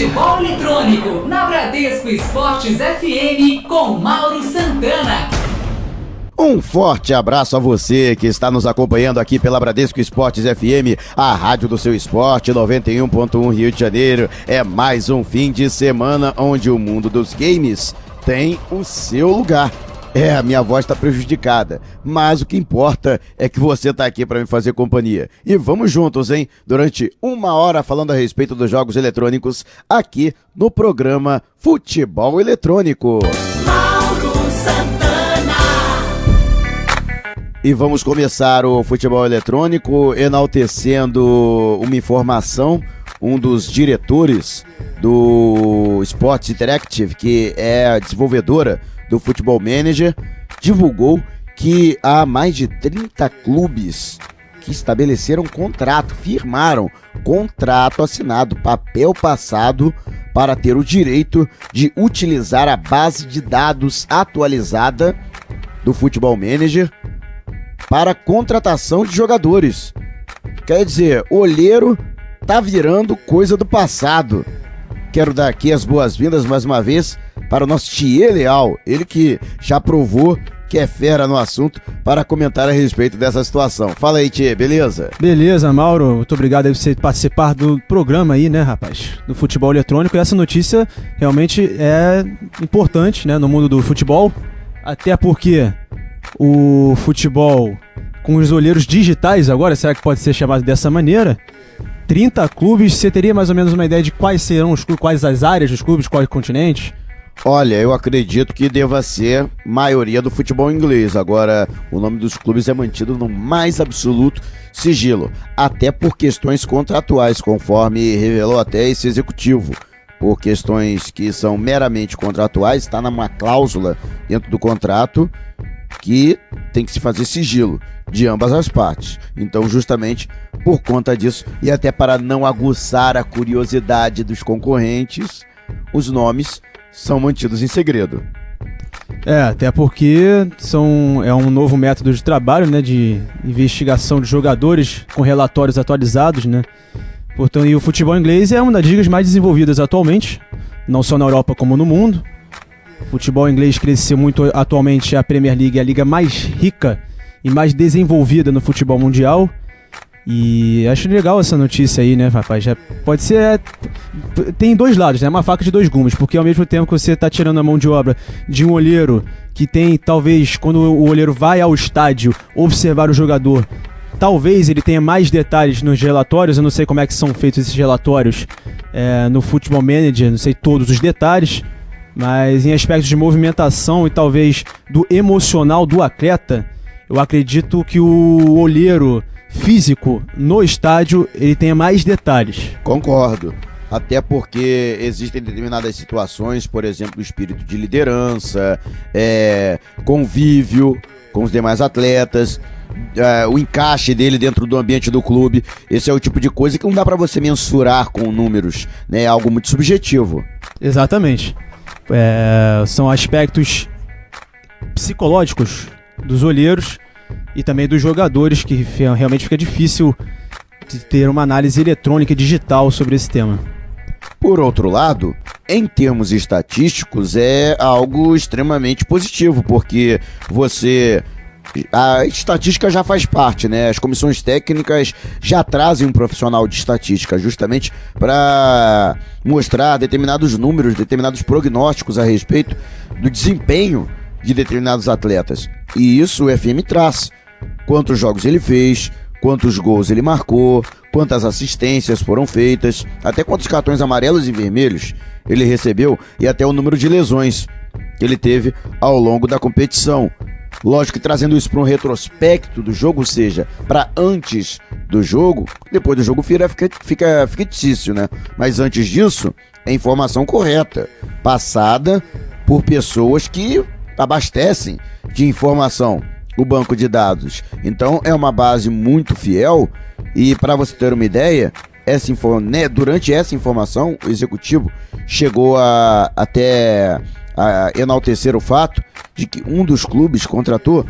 Futebol eletrônico na Bradesco Esportes FM com Mauro Santana. Um forte abraço a você que está nos acompanhando aqui pela Bradesco Esportes FM, a rádio do seu esporte, 91.1 Rio de Janeiro. É mais um fim de semana onde o mundo dos games tem o seu lugar. A minha voz está prejudicada, mas o que importa é que você está aqui para me fazer companhia. E vamos juntos, hein? Durante 1 hora falando a respeito dos jogos eletrônicos aqui no programa Futebol Eletrônico. Mauro Santana. E vamos começar o Futebol Eletrônico enaltecendo uma informação. Um dos diretores do Sports Interactive, que é a desenvolvedora do Football Manager, divulgou que há mais de 30 clubes que estabeleceram contrato, firmaram contrato assinado, papel passado, para ter o direito de utilizar a base de dados atualizada do Football Manager para contratação de jogadores. Quer dizer, olheiro tá virando coisa do passado. Quero dar aqui as boas-vindas mais uma vez para o nosso Thier Leal, ele que já provou que é fera no assunto, para comentar a respeito dessa situação. Fala aí, Thier, beleza? Beleza, Mauro, muito obrigado aí por você participar do programa aí, né, rapaz, do futebol eletrônico. E essa notícia realmente é importante, né, no mundo do futebol, até porque o futebol com os olheiros digitais agora, será que pode ser chamado dessa maneira? 30 clubes, você teria mais ou menos uma ideia de quais serão os clubes, quais as áreas dos clubes, quais continentes? Olha, eu acredito que deva ser maioria do futebol inglês. Agora, o nome dos clubes é mantido no mais absoluto sigilo, até por questões contratuais, conforme revelou até esse executivo. Por questões que são meramente contratuais, está numa cláusula dentro do contrato que tem que se fazer sigilo de ambas as partes. Então, justamente por conta disso, e até para não aguçar a curiosidade dos concorrentes, os nomes são mantidos em segredo. Até porque é um novo método de trabalho, né, de investigação de jogadores com relatórios atualizados, né? Portanto, e o futebol inglês é uma das ligas mais desenvolvidas atualmente, não só na Europa como no mundo. O futebol inglês cresceu muito atualmente, a Premier League é a liga mais rica e mais desenvolvida no futebol mundial. E acho legal essa notícia aí, né, rapaz? Já pode ser. Tem dois lados, né? Uma faca de dois gumes, porque ao mesmo tempo que você tá tirando a mão de obra de um olheiro que tem, talvez, quando o olheiro vai ao estádio observar o jogador, talvez ele tenha mais detalhes nos relatórios. Eu não sei como é que são feitos esses relatórios no Football Manager, não sei todos os detalhes, mas em aspectos de movimentação e talvez do emocional do atleta, eu acredito que o olheiro físico no estádio ele tenha mais detalhes. Concordo, até porque existem determinadas situações, por exemplo, o espírito de liderança, convívio com os demais atletas, o encaixe dele dentro do ambiente do clube. Esse é o tipo de coisa que não dá para você mensurar com números, né? É algo muito subjetivo. Exatamente. São aspectos psicológicos dos olheiros e também dos jogadores, que realmente fica difícil de ter uma análise eletrônica e digital sobre esse tema. Por outro lado, em termos estatísticos, é algo extremamente positivo, porque a estatística já faz parte, né? As comissões técnicas já trazem um profissional de estatística justamente para mostrar determinados números, determinados prognósticos a respeito do desempenho de determinados atletas. E isso o FM traz. Quantos jogos ele fez, quantos gols ele marcou, quantas assistências foram feitas, até quantos cartões amarelos e vermelhos ele recebeu e até o número de lesões que ele teve ao longo da competição. Lógico que trazendo isso para um retrospecto do jogo, ou seja, para antes do jogo, depois do jogo fica fictício, né? Mas antes disso, é informação correta, passada por pessoas que abastecem de informação o banco de dados. Então é uma base muito fiel. E para você ter uma ideia, durante essa informação, o executivo chegou até a enaltecer o fato de que um dos clubes contratou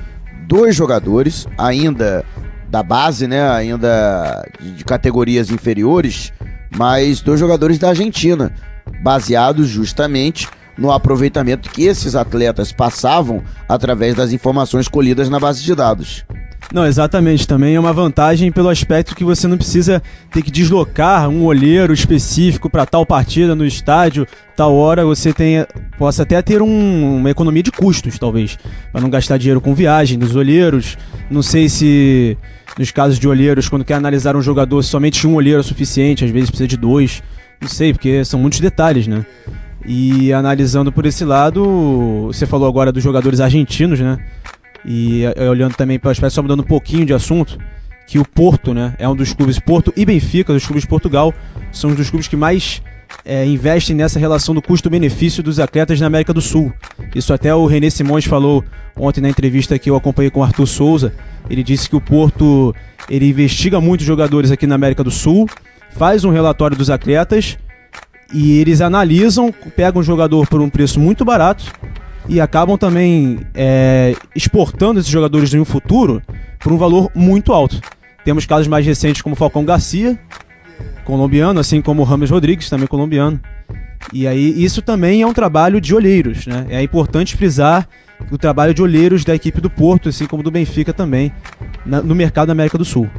2 jogadores, ainda da base, né, ainda de categorias inferiores, mas 2 jogadores da Argentina, baseados justamente no aproveitamento que esses atletas passavam através das informações colhidas na base de dados. Não, exatamente. Também é uma vantagem pelo aspecto que você não precisa ter que deslocar um olheiro específico para tal partida no estádio, tal hora. Você possa até ter uma economia de custos, talvez, para não gastar dinheiro com viagem dos olheiros. Não sei se nos casos de olheiros, quando quer analisar um jogador, somente um olheiro é suficiente, às vezes precisa de 2. Não sei, porque são muitos detalhes, né? E analisando por esse lado, você falou agora dos jogadores argentinos, né? E olhando também para o aspecto, só mudando um pouquinho de assunto, que o Porto, né, é um dos clubes, Porto e Benfica, dos clubes de Portugal, são um dos clubes que mais investem nessa relação do custo-benefício dos atletas na América do Sul. Isso até o René Simões falou ontem na entrevista que eu acompanhei com o Arthur Souza. Ele disse que o Porto, ele investiga muitos jogadores aqui na América do Sul, faz um relatório dos atletas e eles analisam, pegam um jogador por um preço muito barato e acabam também exportando esses jogadores em um futuro por um valor muito alto. Temos casos mais recentes como o Falcão Garcia, colombiano, assim como o Rames Rodrigues, também colombiano. E aí isso também é um trabalho de olheiros, né? É importante frisar o trabalho de olheiros da equipe do Porto, assim como do Benfica também, no mercado da América do Sul.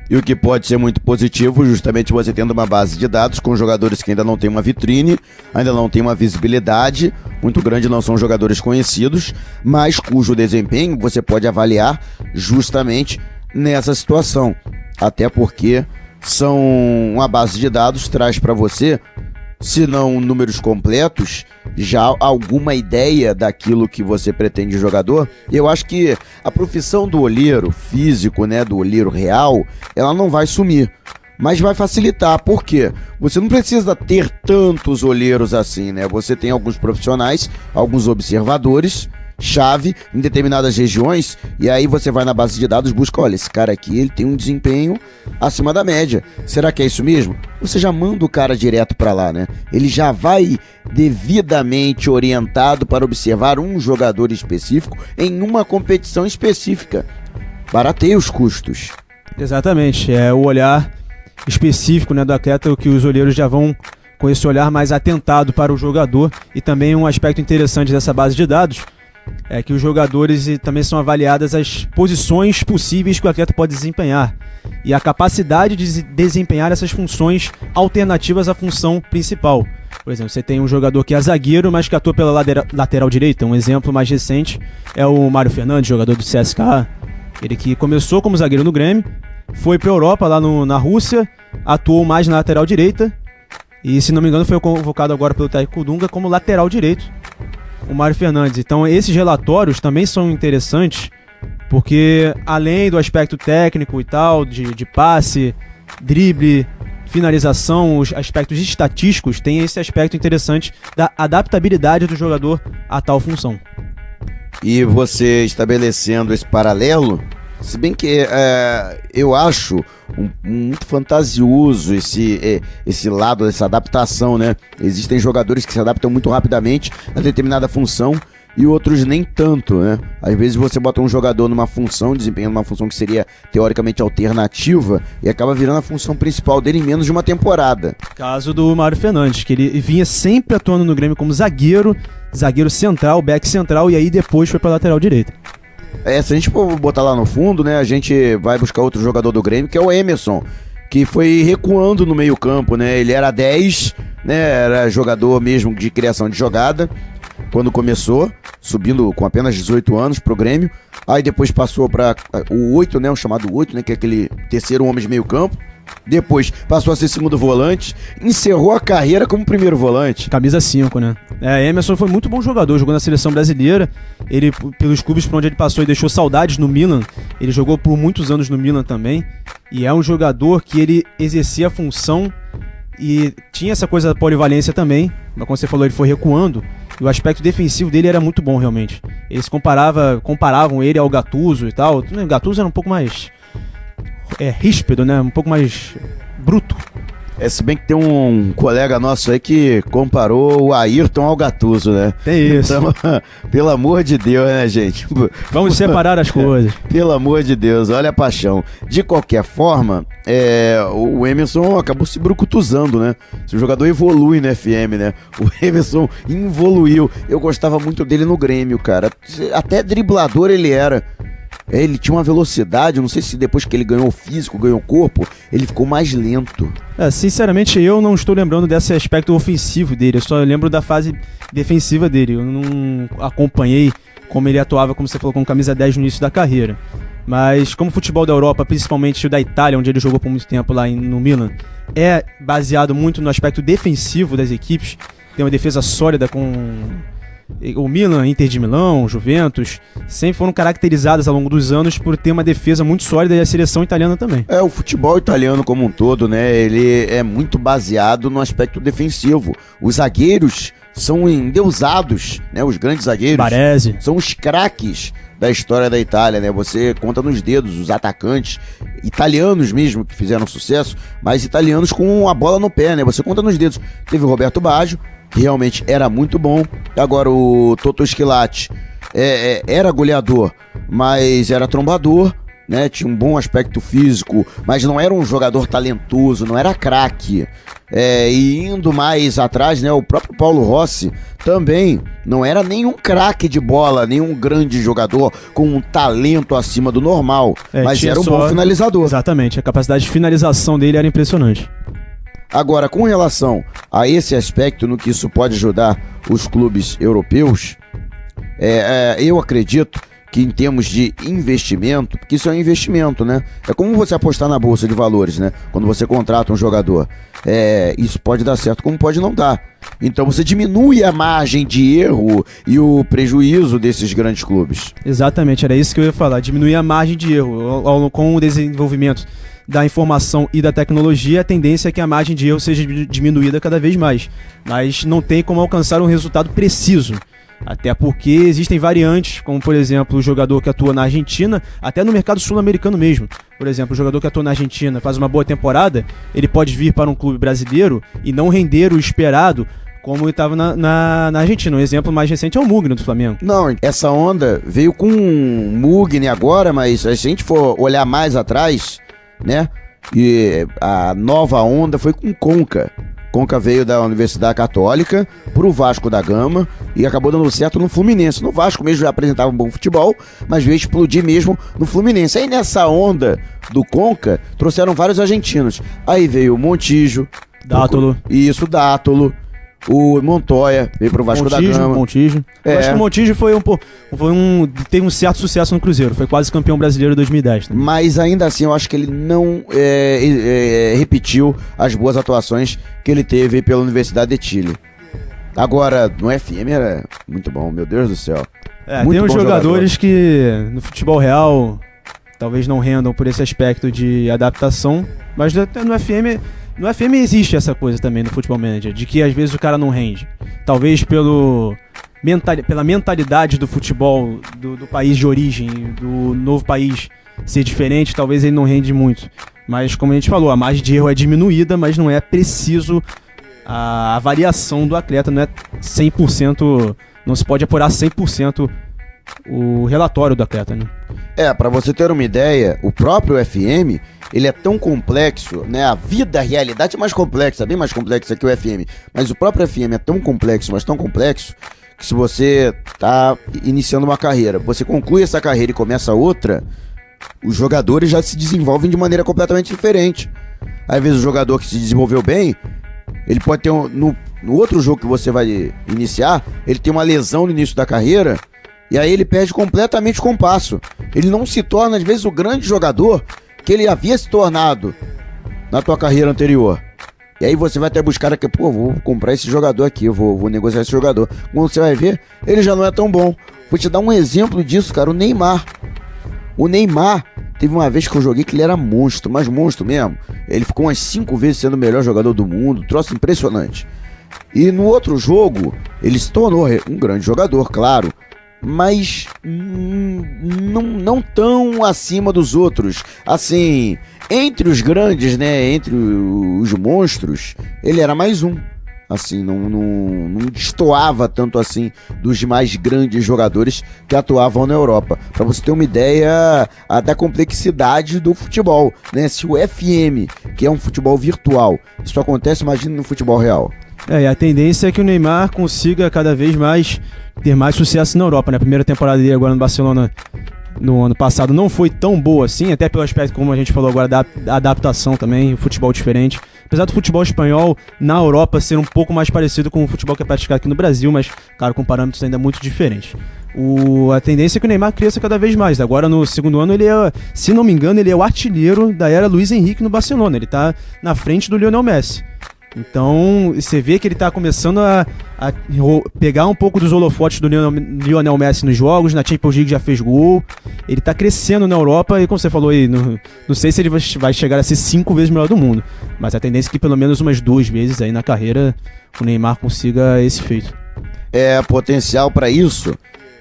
E o que pode ser muito positivo, justamente você tendo uma base de dados com jogadores que ainda não tem uma vitrine, ainda não tem uma visibilidade muito grande, não são jogadores conhecidos, mas cujo desempenho você pode avaliar justamente nessa situação. Até porque uma base de dados traz para você, se não números completos, já alguma ideia daquilo que você pretende de jogador. Eu acho que a profissão do olheiro físico, né, do olheiro real, ela não vai sumir, mas vai facilitar. Por quê? Você não precisa ter tantos olheiros assim, né? Você tem alguns profissionais, alguns observadores chave em determinadas regiões, e aí você vai na base de dados, busca, olha, esse cara aqui, ele tem um desempenho acima da média, será que é isso mesmo? Você já manda o cara direto pra lá, né? Ele já vai devidamente orientado para observar um jogador específico em uma competição específica. Barateia os custos. Exatamente, é o olhar específico, né, do atleta, que os olheiros já vão com esse olhar mais atentado para o jogador. E também um aspecto interessante dessa base de dados é que os jogadores também são avaliadas as posições possíveis que o atleta pode desempenhar e a capacidade de desempenhar essas funções alternativas à função principal. Por exemplo, você tem um jogador que é zagueiro, mas que atua pela lateral direita. Um exemplo mais recente é o Mário Fernandes, jogador do CSKA. Ele que começou como zagueiro no Grêmio, foi para a Europa, lá na Rússia, atuou mais na lateral direita e, se não me engano, foi convocado agora pelo técnico Dunga como lateral direito, o Mário Fernandes. Então esses relatórios também são interessantes, porque além do aspecto técnico e tal, de passe, drible, finalização, os aspectos estatísticos, tem esse aspecto interessante da adaptabilidade do jogador a tal função. E você estabelecendo esse paralelo, se bem que eu acho muito fantasioso esse lado, essa adaptação, né? Existem jogadores que se adaptam muito rapidamente a determinada função e outros nem tanto, né? Às vezes você bota um jogador numa função, desempenhando uma função que seria teoricamente alternativa e acaba virando a função principal dele em menos de uma temporada. Caso do Mário Fernandes, que ele vinha sempre atuando no Grêmio como zagueiro central, back central, e aí depois foi para lateral direita. Se a gente for botar lá no fundo, né, a gente vai buscar outro jogador do Grêmio, que é o Emerson, que foi recuando no meio campo, né? Ele era 10, né, era jogador mesmo de criação de jogada, quando começou, subindo com apenas 18 anos pro Grêmio. Aí depois passou para o 8, né, o chamado 8, né, que é aquele terceiro homem de meio campo. Depois passou a ser segundo volante, encerrou a carreira como primeiro volante. Camisa 5, né? Emerson foi muito bom jogador, jogou na seleção brasileira. Ele, pelos clubes por onde ele passou, e deixou saudades no Milan. Ele jogou por muitos anos no Milan também. E é um jogador que ele exercia a função e tinha essa coisa da polivalência também. Mas como você falou, ele foi recuando. E o aspecto defensivo dele era muito bom, realmente. Eles comparavam ele ao Gattuso e tal. O Gattuso era um pouco mais ríspido, né? Um pouco mais bruto. Se bem que tem um colega nosso aí que comparou o Ayrton ao Gattuso, né? Tem isso. Então, pelo amor de Deus, né, gente? Vamos separar as coisas. Pelo amor de Deus, olha a paixão. De qualquer forma, o Emerson acabou se brucutuzando, né? O jogador evolui no FM, né? O Emerson evoluiu. Eu gostava muito dele no Grêmio, cara. Até driblador ele era. Ele tinha uma velocidade, não sei se depois que ele ganhou físico, ganhou corpo, ele ficou mais lento. Sinceramente, eu não estou lembrando desse aspecto ofensivo dele, eu só lembro da fase defensiva dele. Eu não acompanhei como ele atuava, como você falou, com camisa 10 no início da carreira. Mas como o futebol da Europa, principalmente o da Itália, onde ele jogou por muito tempo lá no Milan, é baseado muito no aspecto defensivo das equipes, tem uma defesa sólida com... O Milan, Inter de Milão, Juventus, sempre foram caracterizadas ao longo dos anos por ter uma defesa muito sólida, e a seleção italiana também. O futebol italiano como um todo, né, ele é muito baseado no aspecto defensivo. Os zagueiros são endeusados, né, os grandes zagueiros. Baresi. São os craques da história da Itália, né? Você conta nos dedos os atacantes italianos mesmo que fizeram sucesso, mas italianos com a bola no pé, né? Você conta nos dedos. Teve o Roberto Baggio, que realmente era muito bom. Agora o Toto Schillaci era goleador, mas era trombador, né? Tinha um bom aspecto físico, mas não era um jogador talentoso, não era craque. E indo mais atrás, né? O próprio Paulo Rossi também não era nenhum craque de bola, nenhum grande jogador com um talento acima do normal, mas era um bom finalizador. Exatamente, a capacidade de finalização dele era impressionante. Agora, com relação a esse aspecto, no que isso pode ajudar os clubes europeus, eu acredito que em termos de investimento, porque isso é um investimento, né? É como você apostar na bolsa de valores, né? Quando você contrata um jogador, isso pode dar certo, como pode não dar. Então você diminui a margem de erro e o prejuízo desses grandes clubes. Exatamente, era isso que eu ia falar, diminuir a margem de erro. Com o desenvolvimento da informação e da tecnologia, a tendência é que a margem de erro seja diminuída cada vez mais, mas não tem como alcançar um resultado preciso. Até porque existem variantes, como por exemplo o jogador que atua na Argentina, até no mercado sul-americano mesmo. Por exemplo, o jogador que atua na Argentina faz uma boa temporada, ele pode vir para um clube brasileiro e não render o esperado como ele estava na Argentina. Um exemplo mais recente é o Mugni do Flamengo. Não, essa onda veio com o Mugni agora, mas se a gente for olhar mais atrás, né? E a nova onda foi com Conca. Conca veio da Universidade Católica pro Vasco da Gama e acabou dando certo no Fluminense. No Vasco mesmo já apresentava um bom futebol, mas veio explodir mesmo no Fluminense. Aí nessa onda do Conca, trouxeram vários argentinos. Aí veio o Montijo. Dátolo. Isso, Dátolo. O Montoya veio pro Vasco da Gama. Montijo. Eu acho que o Montijo teve um certo sucesso no Cruzeiro. Foi quase campeão brasileiro em 2010. Né? Mas ainda assim, eu acho que ele não repetiu as boas atuações que ele teve pela Universidade de Chile. Agora, no FM era muito bom, meu Deus do céu. Tem uns jogadores que no futebol real talvez não rendam por esse aspecto de adaptação, mas no FM existe essa coisa também no Futebol Manager, de que às vezes o cara não rende. Talvez pela mentalidade do futebol do país de origem, do novo país ser diferente, talvez ele não rende muito. Mas como a gente falou, a margem de erro é diminuída, mas não é preciso a variação do atleta, não é 100%, não se pode apurar 100% o relatório do atleta, né? Pra você ter uma ideia, o próprio FM, ele é tão complexo, né? A realidade é mais complexa, bem mais complexa que o FM. Mas o próprio FM é tão complexo, mas tão complexo, que se você tá iniciando uma carreira, você conclui essa carreira e começa outra, os jogadores já se desenvolvem de maneira completamente diferente. Às vezes o jogador que se desenvolveu bem, ele pode ter no outro jogo que você vai iniciar, ele tem uma lesão no início da carreira, e aí ele perde completamente o compasso. Ele não se torna, às vezes, o grande jogador que ele havia se tornado na tua carreira anterior. E aí você vai até buscar aqui, vou comprar esse jogador aqui, vou negociar esse jogador. Quando você vai ver, ele já não é tão bom. Vou te dar um exemplo disso, cara, o Neymar. O Neymar, teve uma vez que eu joguei que ele era monstro, mas monstro mesmo. Ele ficou umas 5 vezes sendo o melhor jogador do mundo, troço impressionante. E no outro jogo, ele se tornou um grande jogador, claro, mas não tão acima dos outros. Assim, entre os grandes, né, entre os monstros, ele era mais um. Assim, não destoava tanto assim dos demais grandes jogadores que atuavam na Europa. Para você ter uma ideia da complexidade do futebol, né? Se o FM, que é um futebol virtual, isso acontece, imagina no futebol real. E a tendência é que o Neymar consiga cada vez mais ter mais sucesso na Europa, né? A primeira temporada dele agora no Barcelona no ano passado não foi tão boa assim, até pelo aspecto, como a gente falou agora, da adaptação também, o futebol diferente. Apesar do futebol espanhol na Europa ser um pouco mais parecido com o futebol que é praticado aqui no Brasil, mas, claro, com parâmetros ainda muito diferentes. A tendência é que o Neymar cresça cada vez mais. Agora, no segundo ano, ele é, se não me engano, ele é o artilheiro da era Luiz Henrique no Barcelona. Ele tá na frente do Lionel Messi. Então, você vê que ele tá começando a pegar um pouco dos holofotes do Lionel Messi nos jogos, na Champions League já fez gol, ele tá crescendo na Europa e, como você falou aí, não sei se ele vai chegar a ser 5 vezes o melhor do mundo, mas a tendência é que pelo menos umas 2 vezes aí na carreira o Neymar consiga esse feito. Potencial para isso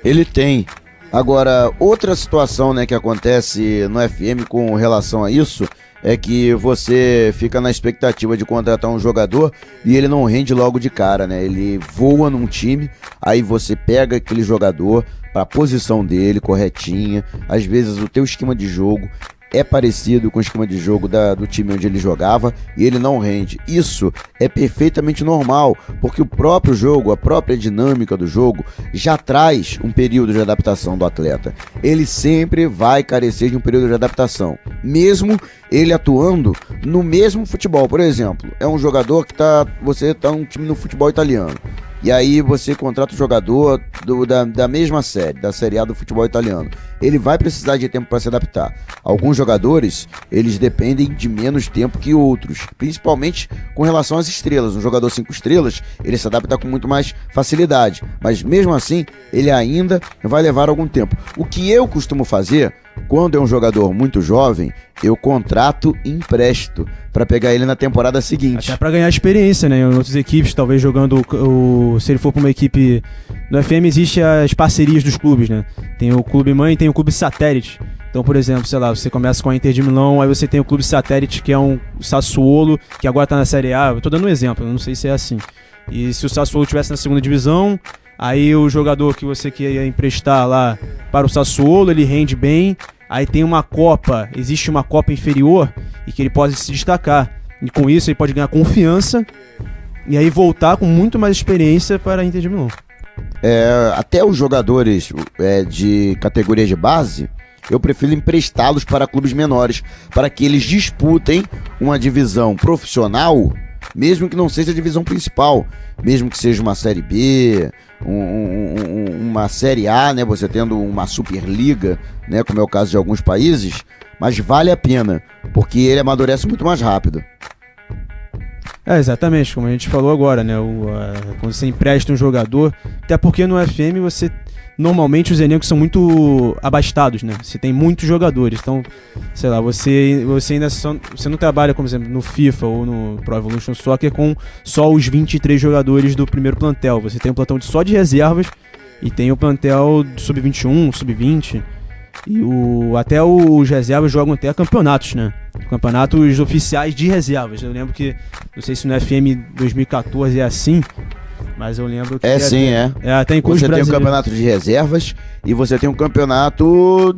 ele tem. Agora, outra situação, né, que acontece no FM com relação a isso é que você fica na expectativa de contratar um jogador e ele não rende logo de cara, né? Ele voa num time, aí você pega aquele jogador para a posição dele, corretinha. Às vezes o teu esquema de jogo é parecido com o esquema de jogo do time onde ele jogava e ele não rende. Isso é perfeitamente normal, porque o próprio jogo, a própria dinâmica do jogo já traz um período de adaptação do atleta. Ele sempre vai carecer de um período de adaptação, mesmo ele atuando no mesmo futebol. Por exemplo, é um jogador que você tá num time no futebol italiano. E aí você contrata o jogador da mesma série, da Série A do futebol italiano. Ele vai precisar de tempo para se adaptar. Alguns jogadores, eles dependem de menos tempo que outros, principalmente com relação às estrelas. Um jogador 5 estrelas, ele se adapta com muito mais facilidade, mas mesmo assim, ele ainda vai levar algum tempo. O que eu costumo fazer, quando é um jogador muito jovem, eu contrato e empresto para pegar ele na temporada seguinte. Até para ganhar experiência, né? Em outras equipes, talvez jogando se ele for para uma equipe no FM, existe as parcerias dos clubes, né? Tem o clube mãe e tem o clube satélite. Então, por exemplo, sei lá, você começa com a Inter de Milão, aí você tem o clube satélite, que é um Sassuolo, que agora tá na Série A. Eu tô dando um exemplo, eu não sei se é assim. E se o Sassuolo estivesse na segunda divisão, aí o jogador que você quer emprestar lá para o Sassuolo, ele rende bem. Aí tem uma Copa, existe uma Copa inferior e que ele pode se destacar. E com isso ele pode ganhar confiança e aí voltar com muito mais experiência para a Inter de Milão. Até os jogadores de categoria de base, eu prefiro emprestá-los para clubes menores, para que eles disputem uma divisão profissional, mesmo que não seja a divisão principal, mesmo que seja uma Série B, uma Série A, né, você tendo uma Superliga, né, como é o caso de alguns países, mas vale a pena, porque ele amadurece muito mais rápido. Exatamente, como a gente falou agora, né, quando você empresta um jogador, até porque no FM você... Normalmente os elencos são muito abastados, né? Você tem muitos jogadores, então, sei lá, você ainda você não trabalha, como exemplo, no FIFA ou no Pro Evolution Soccer com só os 23 jogadores do primeiro plantel. Você tem um plantão só de reservas e tem o plantel sub-21, sub-20 e até os reservas jogam até campeonatos, né? Campeonatos oficiais de reservas. Eu lembro que, não sei se no FM 2014 é assim, mas eu lembro que... Sim. Até em clubes você brasileiros. tem um campeonato de reservas e você tem um campeonato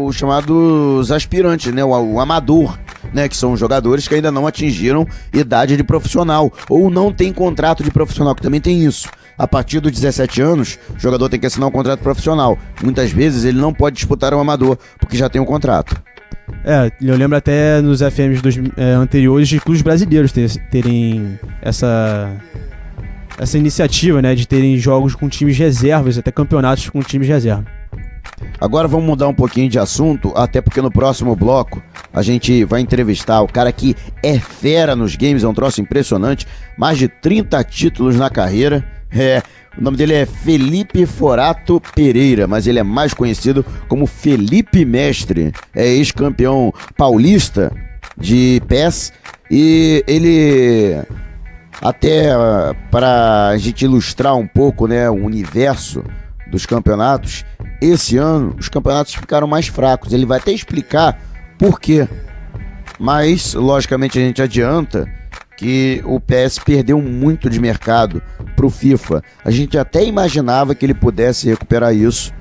os chamados aspirantes, né? O amador, né? Que são jogadores que ainda não atingiram idade de profissional ou não tem contrato de profissional, que também tem isso. A partir dos 17 anos, o jogador tem que assinar um contrato profissional. Muitas vezes ele não pode disputar um amador, porque já tem um contrato. Eu lembro até nos FMs anteriores de clubes brasileiros terem essa iniciativa, né, de terem jogos com times reservas, até campeonatos com times reserva. Agora vamos mudar um pouquinho de assunto, até porque no próximo bloco a gente vai entrevistar o cara que é fera nos games, é um troço impressionante, mais de 30 títulos na carreira. O nome dele é Felipe Forato Pereira, mas ele é mais conhecido como Felipe Mestre. É ex-campeão paulista de PES e ele... Até para a gente ilustrar um pouco, né, o universo dos campeonatos, esse ano os campeonatos ficaram mais fracos. Ele vai até explicar por quê. Mas, logicamente, a gente adianta que o PES perdeu muito de mercado para o FIFA. A gente até imaginava que ele pudesse recuperar isso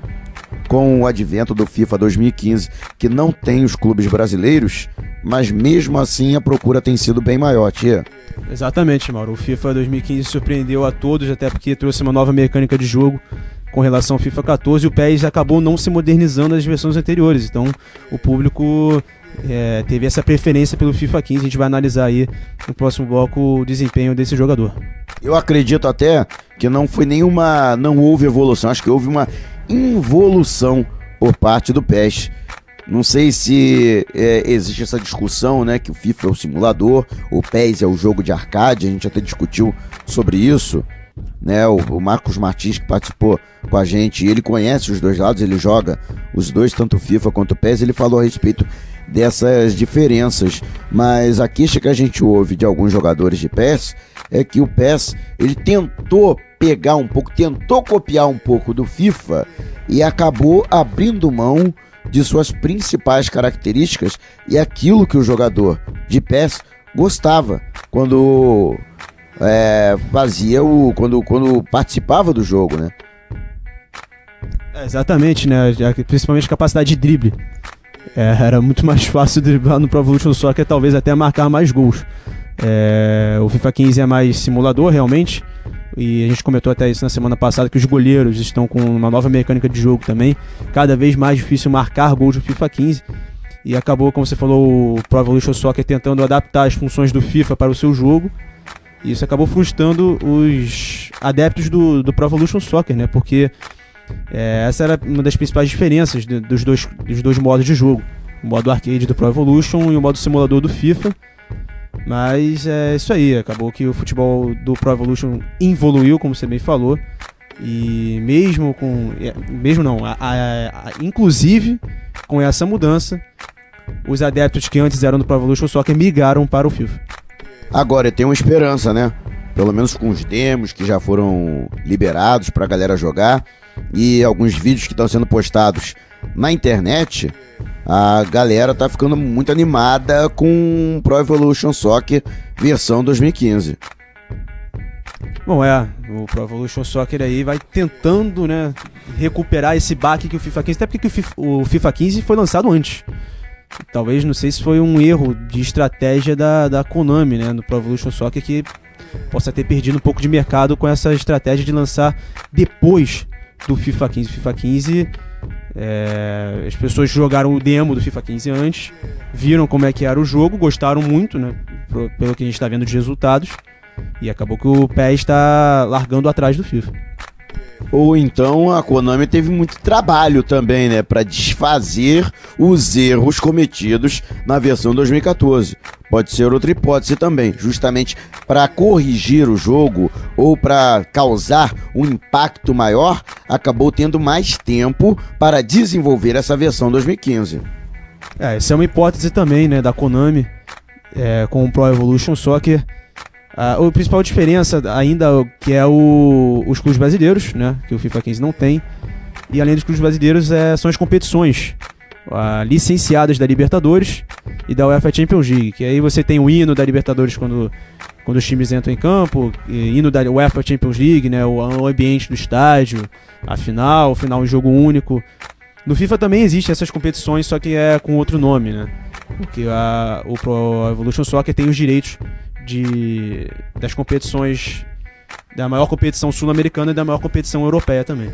com o advento do FIFA 2015, que não tem os clubes brasileiros, mas mesmo assim a procura tem sido bem maior, tia. Exatamente, Mauro. O FIFA 2015 surpreendeu a todos, até porque trouxe uma nova mecânica de jogo com relação ao FIFA 14, e o PES acabou não se modernizando das versões anteriores. Então o público teve essa preferência pelo FIFA 15. A gente vai analisar aí no próximo bloco o desempenho desse jogador. Eu acredito até que não houve evolução, acho que houve uma involução por parte do PES. Não sei se existe essa discussão, né, que o FIFA é o simulador, o PES é o jogo de arcade, a gente até discutiu sobre isso, né? O Marcos Martins, que participou com a gente, ele conhece os dois lados, ele joga os dois, tanto o FIFA quanto o PES, ele falou a respeito dessas diferenças, mas a queixa que a gente ouve de alguns jogadores de PES é que o PES, ele tentou pegar um pouco, tentou copiar um pouco do FIFA e acabou abrindo mão de suas principais características e aquilo que o jogador de PES gostava quando quando participava do jogo, né? Exatamente, né? Principalmente capacidade de drible. Era muito mais fácil driblar no Pro Evolution Soccer, talvez até marcar mais gols. O FIFA 15 é mais simulador, realmente. E a gente comentou até isso na semana passada, que os goleiros estão com uma nova mecânica de jogo também. Cada vez mais difícil marcar gols no FIFA 15. E acabou, como você falou, o Pro Evolution Soccer tentando adaptar as funções do FIFA para o seu jogo. E isso acabou frustrando os adeptos do Pro Evolution Soccer, né? Porque essa era uma das principais diferenças dos dois modos de jogo. O modo arcade do Pro Evolution e o modo simulador do FIFA. Mas é isso aí, acabou que o futebol do Pro Evolution evoluiu, como você bem falou. E inclusive com essa mudança, os adeptos que antes eram do Pro Evolution Soccer migraram para o FIFA. Agora tem uma esperança, né? Pelo menos com os demos que já foram liberados pra galera jogar e alguns vídeos que estão sendo postados na internet, a galera tá ficando muito animada com Pro Evolution Soccer versão 2015. Bom, o Pro Evolution Soccer aí vai tentando, né, recuperar esse baque que o FIFA 15, até porque o FIFA 15 foi lançado antes. Talvez, não sei se foi um erro de estratégia da Konami, né, no Pro Evolution Soccer, que possa ter perdido um pouco de mercado com essa estratégia de lançar depois do FIFA 15. FIFA 15, as pessoas jogaram o demo do FIFA 15 antes, viram como é que era o jogo, gostaram muito, né, pelo que a gente está vendo de resultados, e acabou que o PES está largando atrás do FIFA. Ou então a Konami teve muito trabalho também, né, para desfazer os erros cometidos na versão 2014. Pode ser outra hipótese também, justamente para corrigir o jogo ou para causar um impacto maior, acabou tendo mais tempo para desenvolver essa versão 2015. Essa é uma hipótese também, né, da Konami com o Pro Evolution Soccer. A principal diferença ainda que é os clubes brasileiros, né, que o FIFA 15 não tem. E além dos clubes brasileiros, são as competições licenciadas da Libertadores e da UEFA Champions League, que aí você tem o hino da Libertadores quando os times entram em campo, hino da UEFA Champions League, né, o ambiente do estádio, o final em jogo único. No FIFA também existem essas competições, só que é com outro nome, né, porque o Pro Evolution Soccer tem os direitos das competições, da maior competição sul-americana e da maior competição europeia também.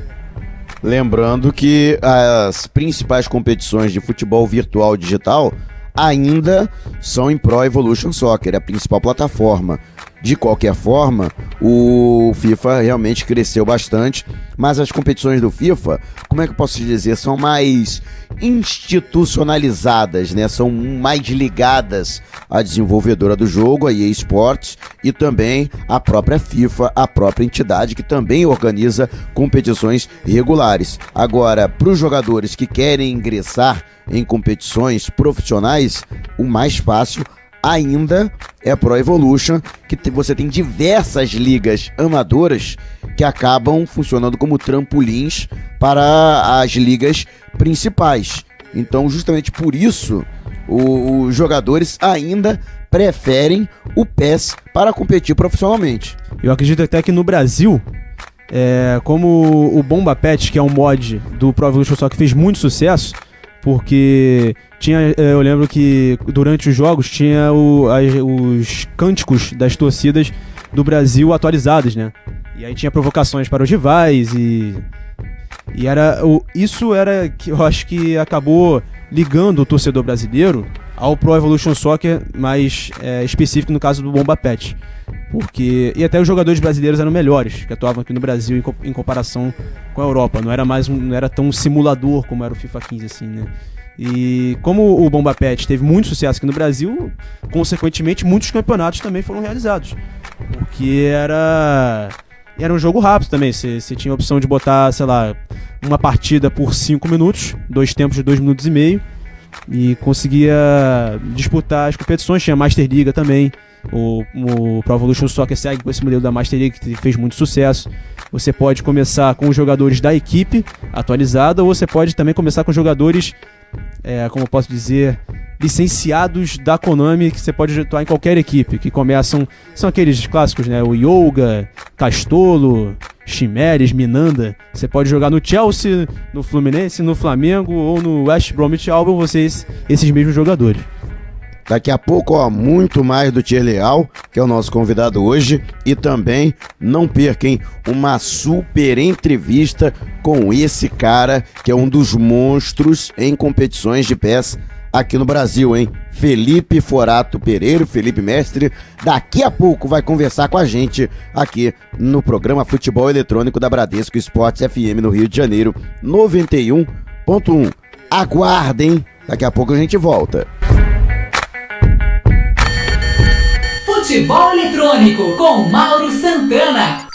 Lembrando que as principais competições de futebol virtual digital ainda são em Pro Evolution Soccer, a principal plataforma. De qualquer forma, o FIFA realmente cresceu bastante, mas as competições do FIFA, como é que eu posso dizer, são mais institucionalizadas, né? São mais ligadas à desenvolvedora do jogo, a EA Sports, e também à própria FIFA, a própria entidade que também organiza competições regulares. Agora, para os jogadores que querem ingressar em competições profissionais, o mais fácil ainda é a Pro Evolution, que você tem diversas ligas amadoras que acabam funcionando como trampolins para as ligas principais. Então, justamente por isso, Os jogadores ainda preferem o PES para competir profissionalmente. Eu acredito até que no Brasil, como o Bomba Pet, que é um mod do Pro Evolution Soccer, fez muito sucesso, porque eu lembro que durante os jogos tinha os cânticos das torcidas do Brasil atualizados, né? E aí tinha provocações para os rivais isso era que eu acho que acabou ligando o torcedor brasileiro ao Pro Evolution Soccer, mais específico no caso do Bomba Pet. E até os jogadores brasileiros eram melhores, que atuavam aqui no Brasil em comparação com a Europa. Não era tão simulador como era o FIFA 15, assim, né? E como o Bomba Pet teve muito sucesso aqui no Brasil, consequentemente muitos campeonatos também foram realizados. Porque era um jogo rápido também, você tinha a opção de botar, sei lá, uma partida por 5 minutos, 2 tempos de 2 minutos e meio, e conseguia disputar as competições. Tinha a Master Liga também, o Pro Evolution Soccer segue com esse modelo da Master League, que fez muito sucesso. Você pode começar com os jogadores da equipe atualizada, ou você pode também começar com jogadores, como eu posso dizer, licenciados da Konami, que você pode atuar em qualquer equipe, que são aqueles clássicos, né? O Yoga, Castolo, Chimeres, Minanda. Você pode jogar no Chelsea, no Fluminense, no Flamengo ou no West Bromwich Albion, esses mesmos jogadores. Daqui a pouco, muito mais do Tier Leal, que é o nosso convidado hoje. E também não percam uma super entrevista com esse cara, que é um dos monstros em competições de PES aqui no Brasil, hein? Felipe Forato Pereira, Felipe Mestre, daqui a pouco vai conversar com a gente aqui no programa Futebol Eletrônico da Bradesco Esportes FM no Rio de Janeiro, 91.1. Aguardem, daqui a pouco a gente volta. Futebol Eletrônico com Mauro Santana.